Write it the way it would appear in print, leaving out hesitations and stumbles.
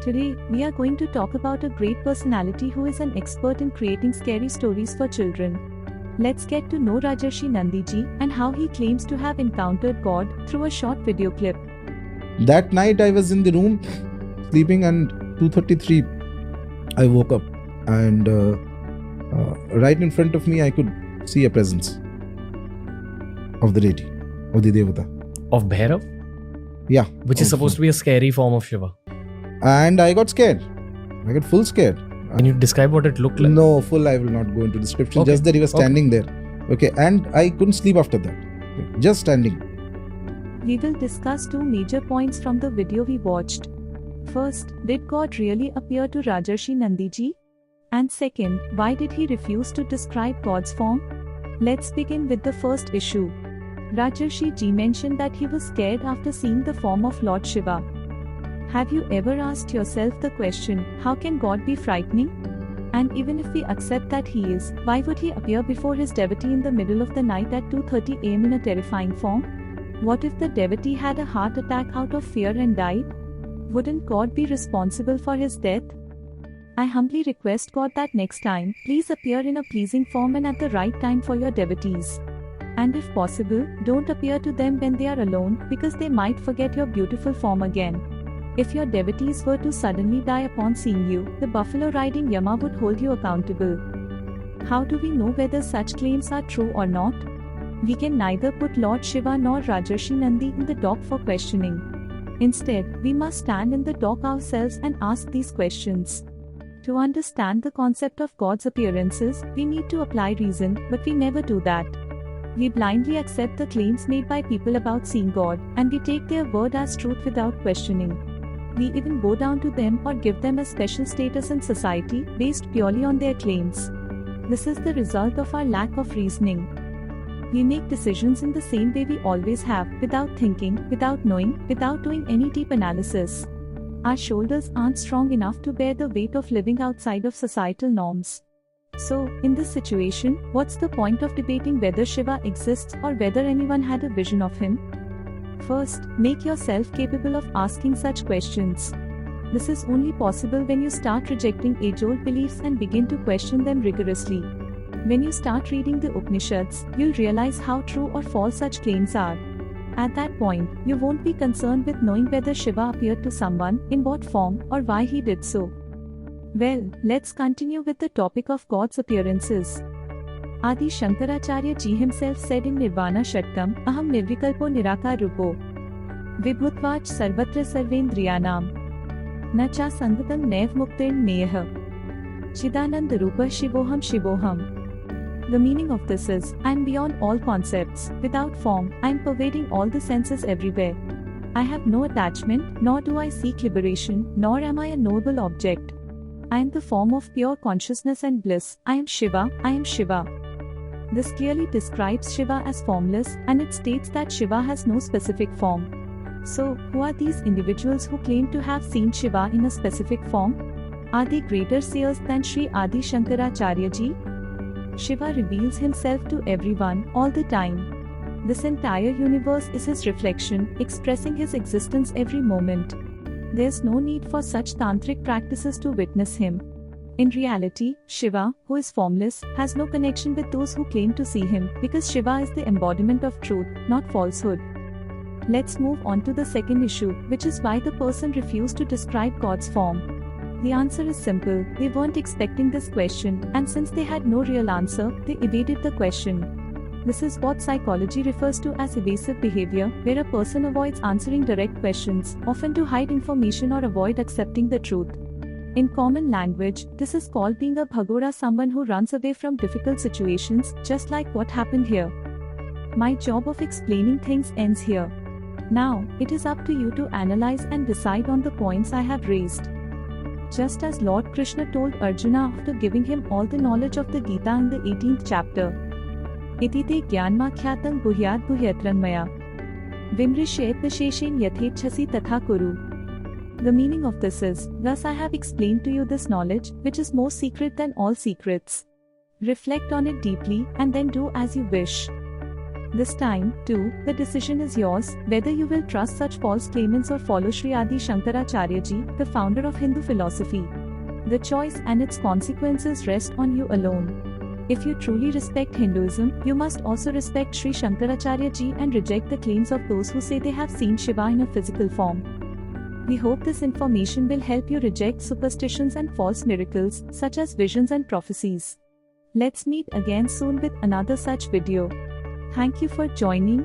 Today, we are going to talk about a great personality who is an expert in creating scary stories for children. Let's get to know Rajarshi Nandy Ji and how he claims to have encountered God through a short video clip. That night I was in the room sleeping, and 2:33 I woke up, and right in front of me I could see a presence of the deity, of the Devata. Of Bhairav? Yeah. Which is supposed to be a scary form of Shiva. And I got scared. I got full scared. Can you describe what it looked like? No, full I will not go into description. Okay. Just that he was standing there. Okay. And I couldn't sleep after that. Okay. Just standing. We will discuss two major points from the video we watched. First, did God really appear to Rajarshi Nandy Ji? And second, why did he refuse to describe God's form? Let's begin with the first issue. Rajarshi Ji mentioned that he was scared after seeing the form of Lord Shiva. Have you ever asked yourself the question, how can God be frightening? And even if we accept that he is, why would he appear before his devotee in the middle of the night at 2:30 am in a terrifying form? What if the devotee had a heart attack out of fear and died? Wouldn't God be responsible for his death? I humbly request God that next time, please appear in a pleasing form and at the right time for your devotees. And if possible, don't appear to them when they are alone, because they might forget your beautiful form again. If your devotees were to suddenly die upon seeing you, the buffalo riding Yama would hold you accountable. How do we know whether such claims are true or not? We can neither put Lord Shiva nor Rajarshi Nandy in the dock for questioning. Instead, we must stand in the dock ourselves and ask these questions. To understand the concept of God's appearances, we need to apply reason, but we never do that. We blindly accept the claims made by people about seeing God, and we take their word as truth without questioning. We even bow down to them or give them a special status in society based purely on their claims. This is the result of our lack of reasoning. We make decisions in the same way we always have, without thinking, without knowing, without doing any deep analysis. Our shoulders aren't strong enough to bear the weight of living outside of societal norms. So, in this situation, what's the point of debating whether Shiva exists or whether anyone had a vision of him? First, make yourself capable of asking such questions. This is only possible when you start rejecting age-old beliefs and begin to question them rigorously. When you start reading the Upanishads, you'll realize how true or false such claims are. At that point, you won't be concerned with knowing whether Shiva appeared to someone, in what form, or why he did so. Well, let's continue with the topic of God's appearances. Adi Shankaracharya Ji himself said in Nirvana Shatkam, Aham Nirvikalpo Nirakar Rupo Vibhutvach Sarvatra Sarvendriyanam Nacha Sangatam Nev Muktirn Neyaha Chidanand Rupa Shivoham Shivoham. The meaning of this is, I am beyond all concepts, without form, I am pervading all the senses everywhere. I have no attachment, nor do I seek liberation, nor am I a knowable object. I am the form of pure consciousness and bliss. I am Shiva, I am Shiva. This clearly describes Shiva as formless, and it states that Shiva has no specific form. So, who are these individuals who claim to have seen Shiva in a specific form? Are they greater seers than Shri Adi Shankaracharya Ji? Shiva reveals himself to everyone, all the time. This entire universe is his reflection, expressing his existence every moment. There's no need for such tantric practices to witness him. In reality, Shiva, who is formless, has no connection with those who claim to see him, because Shiva is the embodiment of truth, not falsehood. Let's move on to the second issue, which is why the person refused to describe God's form. The answer is simple, they weren't expecting this question, and since they had no real answer, they evaded the question. This is what psychology refers to as evasive behavior, where a person avoids answering direct questions, often to hide information or avoid accepting the truth. In common language, this is called being a bhagora, someone who runs away from difficult situations, just like what happened here. My job of explaining things ends here. Now, it is up to you to analyze and decide on the points I have raised. Just as Lord Krishna told Arjuna after giving him all the knowledge of the Gita in the 18th chapter, Itite Gyanmakhyatang Buhyat Buhyatran Maya Vimrishet Visheshen Yathechasi Tatha Kuru. The meaning of this is, thus I have explained to you this knowledge, which is more secret than all secrets. Reflect on it deeply, and then do as you wish. This time, too, the decision is yours, whether you will trust such false claimants or follow Shri Adi Shankaracharya Ji, the founder of Hindu philosophy. The choice and its consequences rest on you alone. If you truly respect Hinduism, you must also respect Shri Shankaracharya Ji and reject the claims of those who say they have seen Shiva in a physical form. We hope this information will help you reject superstitions and false miracles, such as visions and prophecies. Let's meet again soon with another such video. Thank you for joining.